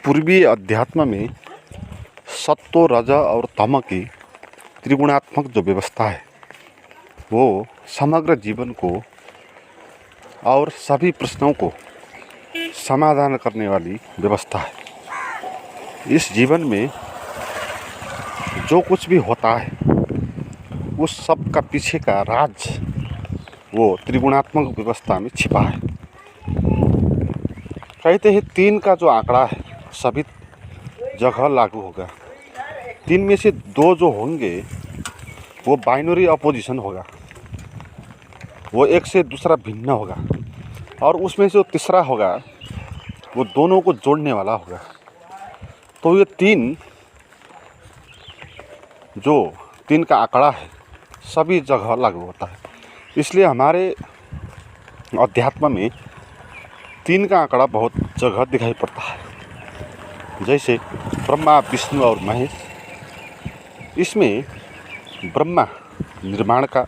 पूर्वीय अध्यात्म में सत्व, रज और तम की त्रिगुणात्मक जो व्यवस्था है वो समग्र जीवन को और सभी प्रश्नों को समाधान करने वाली व्यवस्था है। इस जीवन में जो कुछ भी होता है उस सब का पीछे का राज वो त्रिगुणात्मक व्यवस्था में छिपा है। कहते हैं 3 का जो आंकड़ा है सभी जगह लागू होगा। 3 में से 2 जो होंगे वो बाइनरी अपोजिशन होगा, वो एक से दूसरा भिन्न होगा, और उसमें से जो तीसरा होगा वो दोनों को जोड़ने वाला होगा। तो ये 3 जो 3 का आंकड़ा है सभी जगह लागू होता है। इसलिए हमारे अध्यात्म में 3 का आंकड़ा बहुत जगह दिखाई पड़ता है। जैसे ब्रह्मा, विष्णु और महेश, इसमें ब्रह्मा निर्माण का,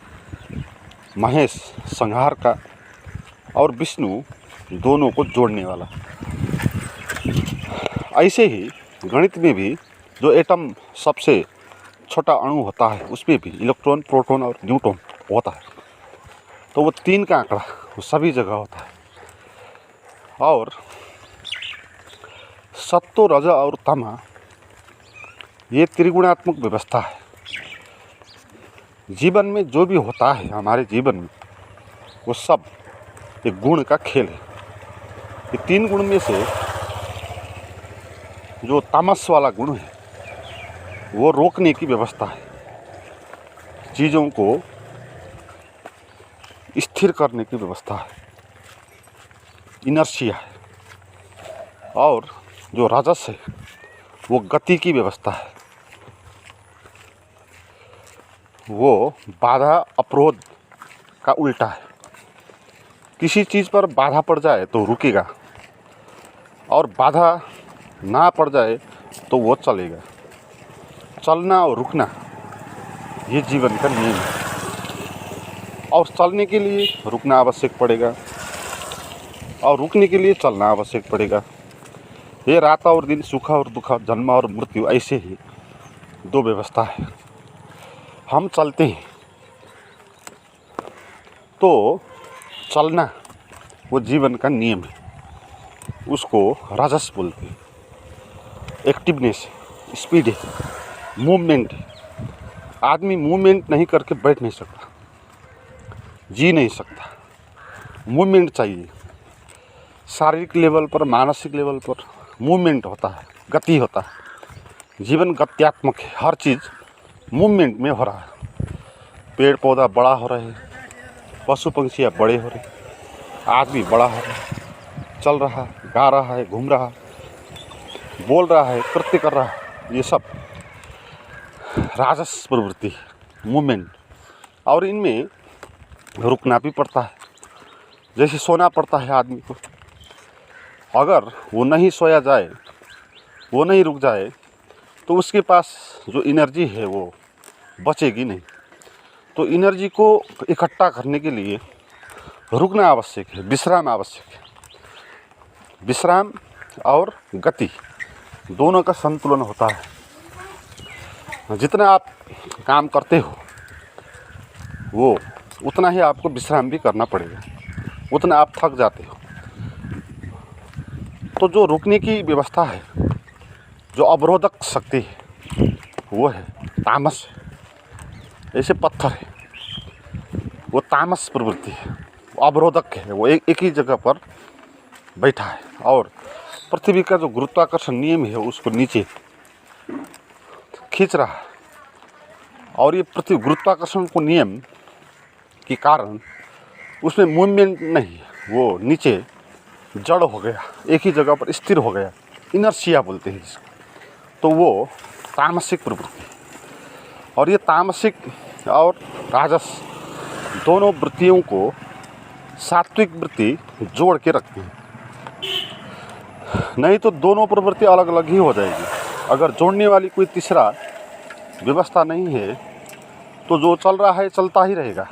महेश संहार का और विष्णु दोनों को जोड़ने वाला। ऐसे ही गणित में भी जो एटम सबसे छोटा अणु होता है उसमें भी इलेक्ट्रॉन, प्रोटॉन और न्यूट्रॉन होता है। तो वो 3 का आंकड़ा वो सभी जगह होता है। और सत्व, रज और तम ये त्रिगुणात्मक व्यवस्था है। जीवन में जो भी होता है हमारे जीवन में वो सब एक गुण का खेल है। ये 3 गुण में से जो तामस वाला गुण है वो रोकने की व्यवस्था है, चीज़ों को स्थिर करने की व्यवस्था है, इनर्शिया है। और जो राजस है वो गति की व्यवस्था है, वो बाधा अवरोध का उल्टा है। किसी चीज़ पर बाधा पड़ जाए तो रुकेगा, और बाधा ना पड़ जाए तो वो चलेगा। चलना और रुकना ये जीवन का नियम है, और चलने के लिए रुकना आवश्यक पड़ेगा और रुकने के लिए चलना आवश्यक पड़ेगा। ये रात और दिन, सुख और दुख, जन्म और मृत्यु, ऐसे ही 2 व्यवस्था है। हम चलते हैं तो चलना वो जीवन का नियम है, उसको राजस बोलते हैं। एक्टिवनेस, स्पीड है, मूवमेंट है। आदमी मूवमेंट नहीं करके बैठ नहीं सकता, जी नहीं सकता। मूवमेंट चाहिए, शारीरिक लेवल पर, मानसिक लेवल पर मूवमेंट होता है, गति होता है। जीवन गत्यात्मक है, हर चीज़ मूवमेंट में हो रहा है। पेड़ पौधा बड़ा हो रहे हैं, पशु पंछियाँ बड़े हो रहे, आदमी बड़ा हो रहा है, चल रहा है, गा रहा है, घूम रहा है, बोल रहा है, कृत्य कर रहा है। ये सब राजस प्रवृत्ति है, मूवमेंट। और इनमें रुकना भी पड़ता है। जैसे सोना पड़ता है आदमी को, अगर वो नहीं सोया जाए, वो नहीं रुक जाए तो उसके पास जो एनर्जी है वो बचेगी नहीं। तो एनर्जी को इकट्ठा करने के लिए रुकना आवश्यक है, विश्राम आवश्यक है। विश्राम और गति दोनों का संतुलन होता है। जितना आप काम करते हो वो उतना ही आपको विश्राम भी करना पड़ेगा, उतना आप थक जाते हो। तो जो रुकने की व्यवस्था है, जो अवरोधक शक्ति है वो है तामस है। जैसे पत्थर है वो तामस प्रवृत्ति है, वो अवरोधक है, वो एक ही जगह पर बैठा है, और पृथ्वी का जो गुरुत्वाकर्षण नियम है उसको नीचे खींच रहा है। और ये पृथ्वी गुरुत्वाकर्षण को नियम के कारण उसमें मूवमेंट नहीं है, वो नीचे जड़ हो गया, एक ही जगह पर स्थिर हो गया, इनर्शिया बोलते हैं जिसको। तो वो तामसिक प्रवृत्ति है। और ये तामसिक और राजस दोनों वृत्तियों को सात्विक वृत्ति जोड़ के रखती है, नहीं तो दोनों प्रवृत्ति अलग अलग ही हो जाएगी। अगर जोड़ने वाली कोई तीसरा व्यवस्था नहीं है तो जो चल रहा है चलता ही रहेगा,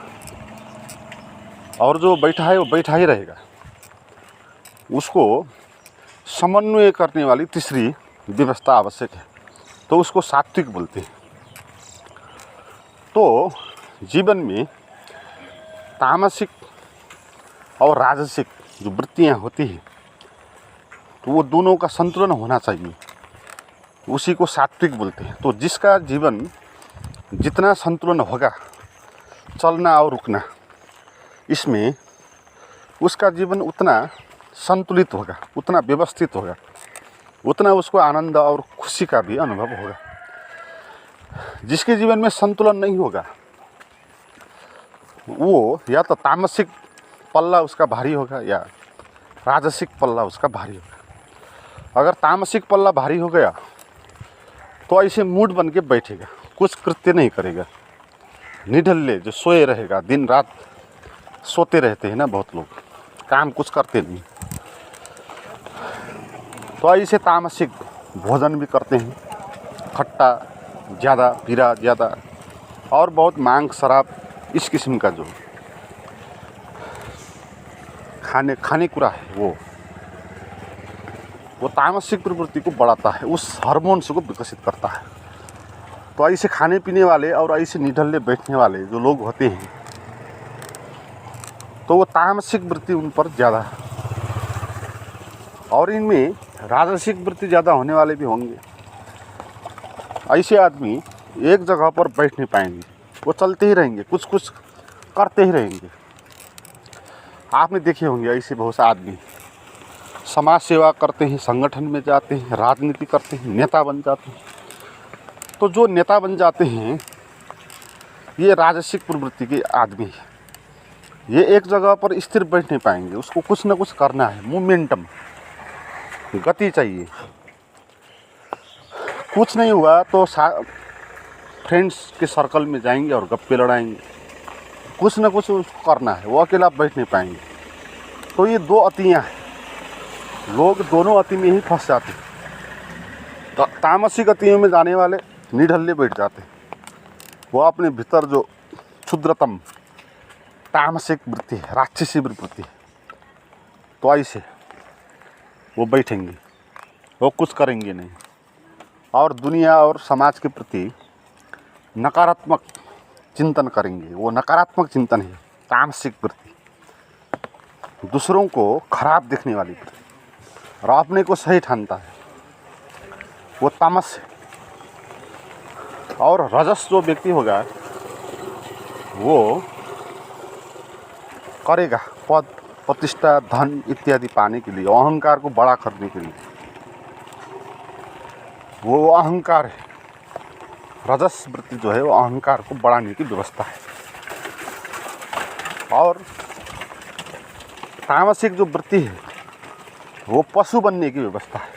और जो बैठा है वो बैठा ही रहेगा। उसको समन्वय करने वाली तीसरी व्यवस्था आवश्यक है, तो उसको सात्विक बोलते हैं। तो जीवन में तामसिक और राजसिक जो वृत्तियाँ होती हैं, तो वो दोनों का संतुलन होना चाहिए, उसी को सात्विक बोलते हैं। तो जिसका जीवन जितना संतुलन होगा, चलना और रुकना, इसमें उसका जीवन उतना संतुलित होगा, उतना व्यवस्थित होगा, उतना उसको आनंद और खुशी का भी अनुभव होगा। जिसके जीवन में संतुलन नहीं होगा, वो या तो तामसिक पल्ला उसका भारी होगा या राजसिक पल्ला उसका भारी होगा। अगर तामसिक पल्ला भारी हो गया तो ऐसे मूड बन के बैठेगा, कुछ कृत्य नहीं करेगा, निढल्ले जो सोए रहेगा, दिन रात सोते रहते हैं ना बहुत लोग, काम कुछ करते नहीं। तो ऐसे तामसिक भोजन भी करते हैं, खट्टा ज़्यादा, पीरा ज़्यादा और बहुत मांग शराब, इस किस्म का जो खाने कुरा है वो तामसिक प्रवृत्ति को बढ़ाता है, उस हार्मोन्स को विकसित करता है। तो ऐसे खाने पीने वाले और ऐसे निढल्ले बैठने वाले जो लोग होते हैं, तो वो तामसिक वृत्ति उन पर ज़्यादा है, और इनमें राजसिक वृत्ति ज़्यादा होने वाले भी होंगे। ऐसे आदमी एक जगह पर बैठ नहीं पाएंगे, वो चलते ही रहेंगे, कुछ कुछ करते ही रहेंगे। आपने देखे होंगे ऐसे बहुत से आदमी समाज सेवा करते हैं, संगठन में जाते हैं, राजनीति करते हैं, नेता बन जाते हैं। तो जो नेता बन जाते हैं, ये राजसिक प्रवृत्ति के आदमी हैं। ये एक जगह पर स्थिर बैठ नहीं पाएंगे, उसको कुछ ना कुछ करना है, मोमेंटम, गति चाहिए। कुछ नहीं हुआ तो फ्रेंड्स के सर्कल में जाएंगे और गप्पे लड़ाएंगे, कुछ ना कुछ उसको करना है, वो अकेला बैठ नहीं पाएंगे। तो ये दो अतियाँ हैं, लोग दोनों अति में ही फंस जाते हैं। तो तामसिक अतियों में जाने वाले निढल्ले बैठ जाते हैं, वो अपने भीतर जो क्षुद्रतम तामसिक वृत्ति है, राक्षसी वृत्ति है, तो ऐसे वो बैठेंगे, वो कुछ करेंगे नहीं, और दुनिया और समाज के प्रति नकारात्मक चिंतन करेंगे। वो नकारात्मक चिंतन है तामसिक वृत्ति, दूसरों को खराब देखने वाली वृत्ति, और अपने को सही ठानता है, वो तामस है। और रजस जो व्यक्ति होगा, वो करेगा पद प्रतिष्ठा धन इत्यादि पाने के लिए, अहंकार को बड़ा करने के लिए, वो अहंकार है। रजस वृत्ति जो है वो अहंकार को बढ़ाने की व्यवस्था है। और तामसिक जो वृत्ति है वो पशु बनने की व्यवस्था है,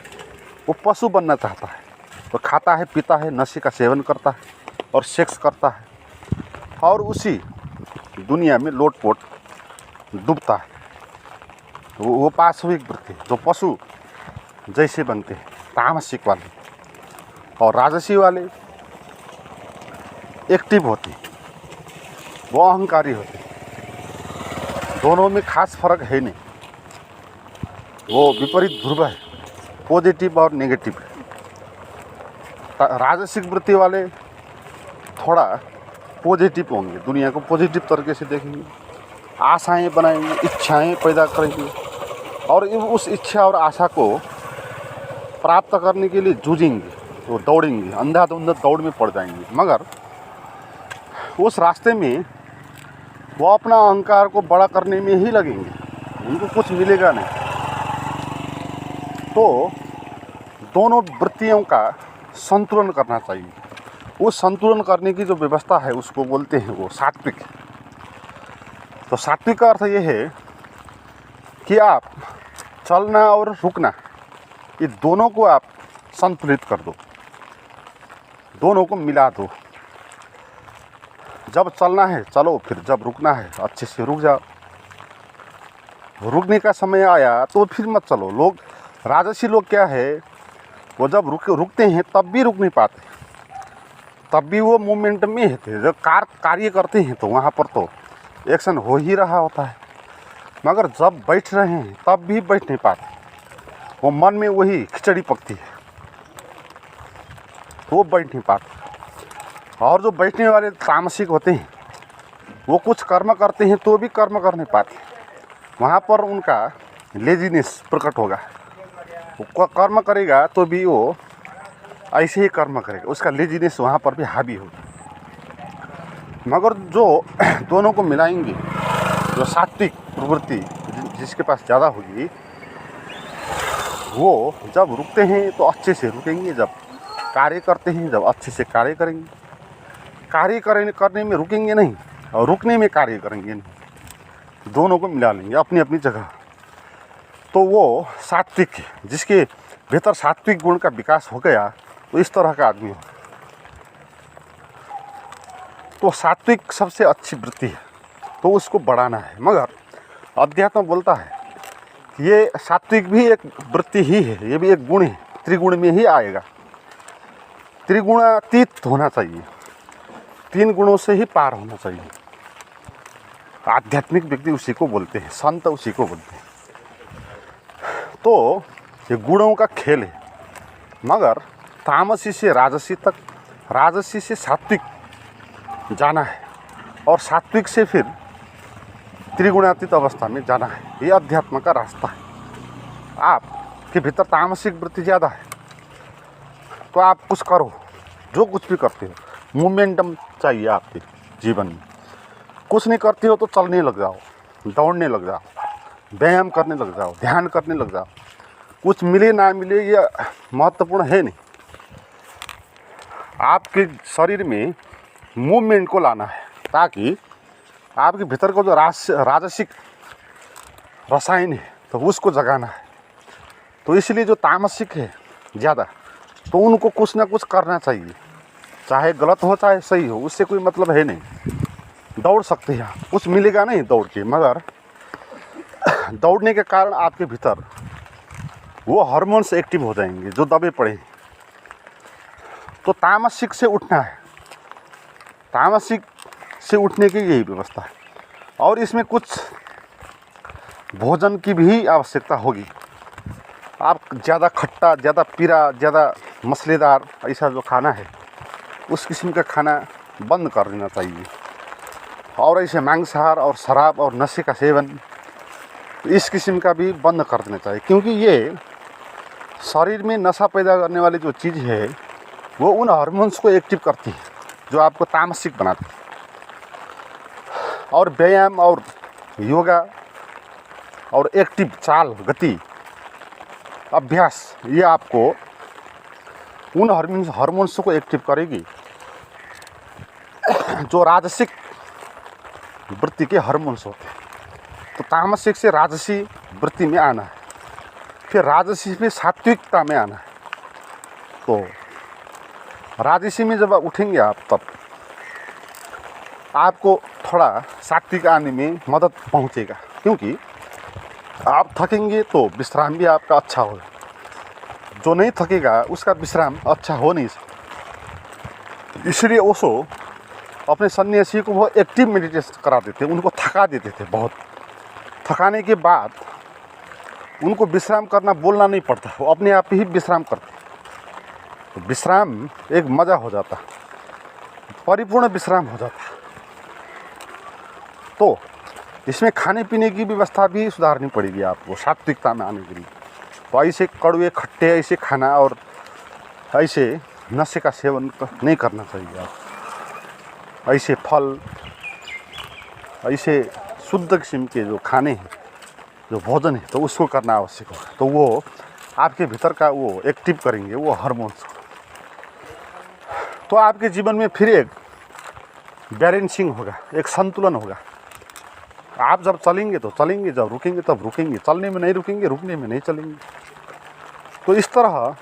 वो पशु बनना चाहता है, वो खाता है, पीता है, नशे का सेवन करता है और सेक्स करता है, और उसी दुनिया में लोटपोट डूबता है। तो वो पाशविक वृत्ति जो पशु जैसे बनते हैं, तामसिक वाले। और राजसी वाले एक्टिव होते हैं, वो अहंकारी होते हैं। दोनों में खास फर्क है नहीं, वो विपरीत ध्रुव है, पॉजिटिव और नेगेटिव है। राजसिक वृत्ति वाले थोड़ा पॉजिटिव होंगे, दुनिया को पॉजिटिव तरीके से देखेंगे, आशाएं बनाएंगे, इच्छाएं पैदा करेंगे, और उस इच्छा और आशा को प्राप्त करने के लिए जूझेंगे, वो दौड़ेंगे, अंधाधुंध दौड़ में पड़ जाएंगे। मगर उस रास्ते में वो अपना अहंकार को बड़ा करने में ही लगेंगे, उनको कुछ मिलेगा नहीं। तो दोनों वृत्तियों का संतुलन करना चाहिए। उस संतुलन करने की जो व्यवस्था है उसको बोलते हैं वो सात्विक। तो सात्विक का अर्थ ये है कि आप चलना और रुकना, ये दोनों को आप संतुलित कर दो, दोनों को मिला दो। जब चलना है चलो, फिर जब रुकना है अच्छे से रुक जाओ। रुकने का समय आया तो फिर मत चलो। लोग राजसी लोग क्या है, वो जब रुकते हैं तब भी रुक नहीं पाते, तब भी वो मोमेंट में रहते। जब कार्य करते हैं तो वहाँ पर तो एक्शन हो ही रहा होता है, मगर जब बैठ रहे हैं तब भी बैठ नहीं पाते। वो मन में वही खिचड़ी पकती है, तो वो बैठ नहीं पाते। और जो बैठने वाले तामसिक होते हैं वो कुछ कर्म करते हैं तो भी कर्म कर नहीं पाते, वहाँ पर उनका लेजीनेस प्रकट होगा। वो कर्म करेगा तो भी वो ऐसे ही कर्म करेगा, उसका लेजीनेस वहाँ पर भी हावी होगा। मगर जो दोनों को मिलाएंगे, जो सात्विक प्रवृत्ति जिसके पास ज़्यादा होगी, वो जब रुकते हैं तो अच्छे से रुकेंगे, जब कार्य करते हैं जब अच्छे से कार्य करेंगे। कार्य करने में रुकेंगे नहीं और रुकने में कार्य करेंगे नहीं, दोनों को मिला लेंगे अपनी अपनी जगह। तो वो सात्विक है, जिसके भीतर सात्विक गुण का विकास हो गया, तो इस तरह का आदमी हो। तो सात्विक सबसे अच्छी वृत्ति है, तो उसको बढ़ाना है। मगर अध्यात्म बोलता है कि ये सात्विक भी एक वृत्ति ही है, ये भी एक गुण है, त्रिगुण में ही आएगा। त्रिगुणातीत होना चाहिए, 3 गुणों से ही पार होना चाहिए। आध्यात्मिक व्यक्ति उसी को बोलते हैं, संत उसी को बोलते हैं। तो ये गुणों का खेल है। मगर तामसी से राजसी तक, राजसी से सात्विक जाना है और सात्विक से फिर त्रिगुणातीत अवस्था में जाना है। ये अध्यात्म का रास्ता है। आपके भीतर तामसिक वृत्ति ज़्यादा है तो आप कुछ करो, जो कुछ भी करते हो, मोमेंटम चाहिए आपके जीवन में। कुछ नहीं करते हो तो चलने लग जाओ, दौड़ने लग जाओ, व्यायाम करने लग जाओ, ध्यान करने लग जाओ। कुछ मिले ना मिले ये महत्वपूर्ण है नहीं। आपके शरीर में मूवमेंट को लाना है, ताकि आपके भीतर को जो राजसिक रसायन है तो उसको जगाना है। तो इसलिए जो तामसिक है ज़्यादा, तो उनको कुछ ना कुछ करना चाहिए, चाहे गलत हो चाहे सही हो, उससे कोई मतलब है नहीं। दौड़ सकते हैं, कुछ मिलेगा नहीं दौड़ के, मगर दौड़ने के कारण आपके भीतर वो हार्मोन्स एक्टिव हो जाएंगे जो दबे पड़े हैं। तो तामसिक से उठना है, तामसिक से उठने की यही व्यवस्था है। और इसमें कुछ भोजन की भी आवश्यकता होगी। आप ज़्यादा खट्टा, ज़्यादा पीरा, ज़्यादा मसालेदार ऐसा जो खाना है, उस किस्म का खाना बंद कर देना चाहिए। और ऐसे मांसाहार और शराब और नशे का सेवन, इस किस्म का भी बंद कर देना चाहिए। क्योंकि ये शरीर में नशा पैदा करने वाली जो चीज़ है, वो उन हार्मोन्स को एक्टिव करती है जो आपको तामसिक बनाती है। और व्यायाम और योगा और एक्टिव चाल, गति, अभ्यास, ये आपको उन हार्मोन्स को एक्टिव करेगी जो राजसिक वृत्ति के हार्मोन्स होते हैं। तो तामसिक से राजसी वृत्ति में आना है, फिर राजसी से सात्विकता में आना है। तो राजसी में जब उठेंगे आप, तब आपको थोड़ा सात्विक आने में मदद पहुंचेगा। क्योंकि आप थकेंगे तो विश्राम भी आपका अच्छा होगा, जो नहीं थकेगा उसका विश्राम अच्छा हो नहीं सकता। इसलिए ओशो अपने सन्यासी को बहुत एक्टिव मेडिटेशन करा देते, उनको थका देते थे। बहुत थकाने के बाद उनको विश्राम करना बोलना नहीं पड़ता, वो अपने आप ही विश्राम करते। तो विश्राम एक मज़ा हो जाता, परिपूर्ण विश्राम हो जाता। तो इसमें खाने पीने की व्यवस्था भी सुधारनी पड़ेगी आपको सात्विकता में आने के लिए। तो ऐसे कड़वे खट्टे ऐसे खाना और ऐसे नशे का सेवन नहीं करना चाहिए आप। ऐसे फल, ऐसे शुद्ध किस्म के जो खाने हैं, जो भोजन है, तो उसको करना आवश्यक होगा। तो वो आपके भीतर का वो एक्टिव करेंगे वो हार्मोन्स को। तो आपके जीवन में फिर एक बैलेंसिंग होगा, एक संतुलन होगा। आप जब चलेंगे तो चलेंगे, जब रुकेंगे तब रुकेंगे, चलने में नहीं रुकेंगे, रुकने में नहीं चलेंगे। तो इस तरह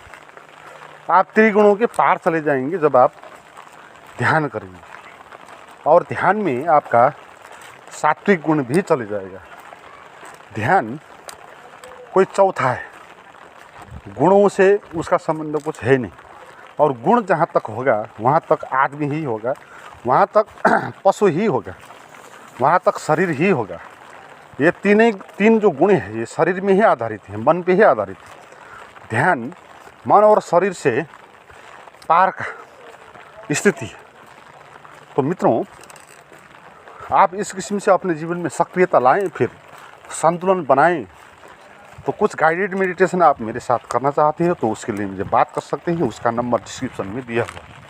आप त्रिगुणों के पार चले जाएंगे जब आप ध्यान करेंगे। और ध्यान में आपका सात्विक गुण भी चले जाएगा। ध्यान कोई चौथा है, गुणों से उसका संबंध कुछ है नहीं। और गुण जहाँ तक होगा वहाँ तक आदमी ही होगा, वहाँ तक पशु ही होगा, वहाँ तक शरीर ही होगा। ये तीन जो गुण हैं ये शरीर में ही आधारित हैं, मन पे ही आधारित है। ध्यान मन और शरीर से पार का स्थिति है। तो मित्रों, आप इस किस्म से अपने जीवन में सक्रियता लाएं, फिर संतुलन बनाएं। तो कुछ गाइडेड मेडिटेशन आप मेरे साथ करना चाहते हैं तो उसके लिए मुझे बात कर सकते हैं, उसका नंबर डिस्क्रिप्शन में दिया हुआ है।